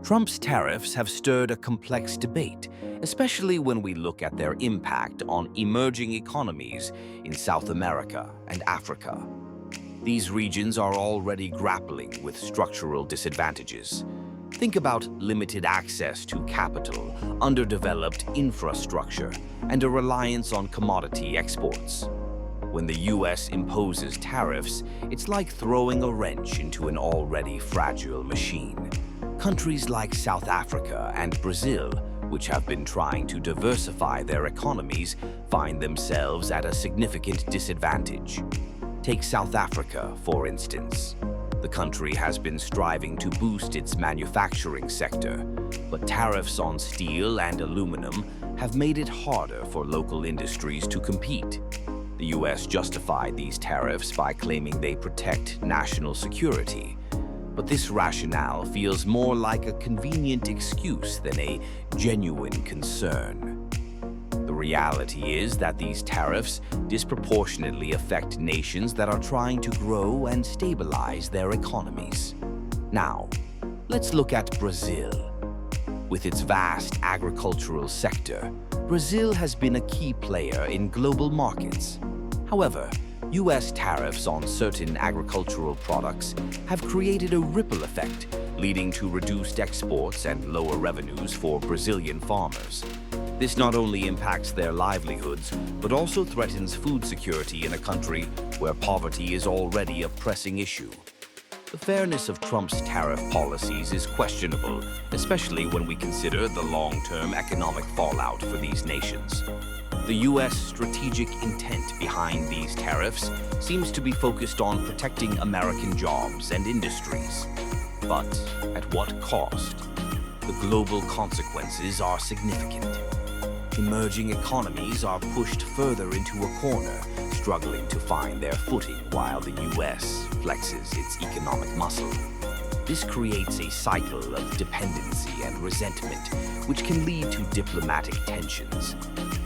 Trump's tariffs have stirred a complex debate, especially when we look at their impact on emerging economies in South America and Africa. These regions are already grappling with structural disadvantages. Think about limited access to capital, underdeveloped infrastructure, and a reliance on commodity exports. When the US imposes tariffs, it's like throwing a wrench into an already fragile machine. Countries like South Africa and Brazil, which have been trying to diversify their economies, find themselves at a significant disadvantage. Take South Africa, for instance. The country has been striving to boost its manufacturing sector, but tariffs on steel and aluminum have made it harder for local industries to compete. The US justified these tariffs by claiming they protect national security. But this rationale feels more like a convenient excuse than a genuine concern. The reality is that these tariffs disproportionately affect nations that are trying to grow and stabilize their economies. Now, let's look at Brazil. With its vast agricultural sector, Brazil has been a key player in global markets. However, US tariffs on certain agricultural products have created a ripple effect, leading to reduced exports and lower revenues for Brazilian farmers. This not only impacts their livelihoods, but also threatens food security in a country where poverty is already a pressing issue. The fairness of Trump's tariff policies is questionable, especially when we consider the long-term economic fallout for these nations. The US strategic intent behind these tariffs seems to be focused on protecting American jobs and industries. But at what cost? The global consequences are significant. Emerging economies are pushed further into a corner, struggling to find their footing while the US flexes its economic muscle. This creates a cycle of dependency and resentment, which can lead to diplomatic tensions.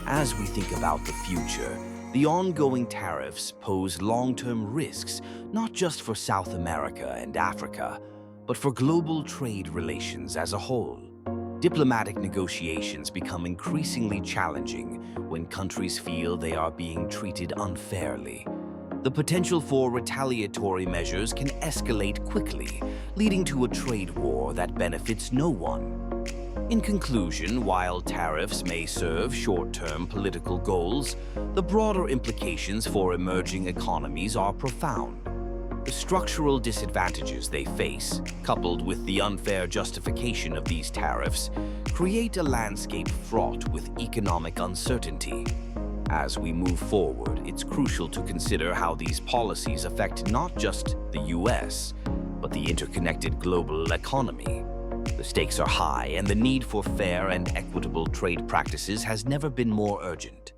As we think about the future, the ongoing tariffs pose long-term risks, not just for South America and Africa, but for global trade relations as a whole. Diplomatic negotiations become increasingly challenging when countries feel they are being treated unfairly. The potential for retaliatory measures can escalate quickly, leading to a trade war that benefits no one. In conclusion, while tariffs may serve short-term political goals, the broader implications for emerging economies are profound. The structural disadvantages they face, coupled with the unfair justification of these tariffs, create a landscape fraught with economic uncertainty. As we move forward, it's crucial to consider how these policies affect not just the US, but the interconnected global economy. The stakes are high, and the need for fair and equitable trade practices has never been more urgent.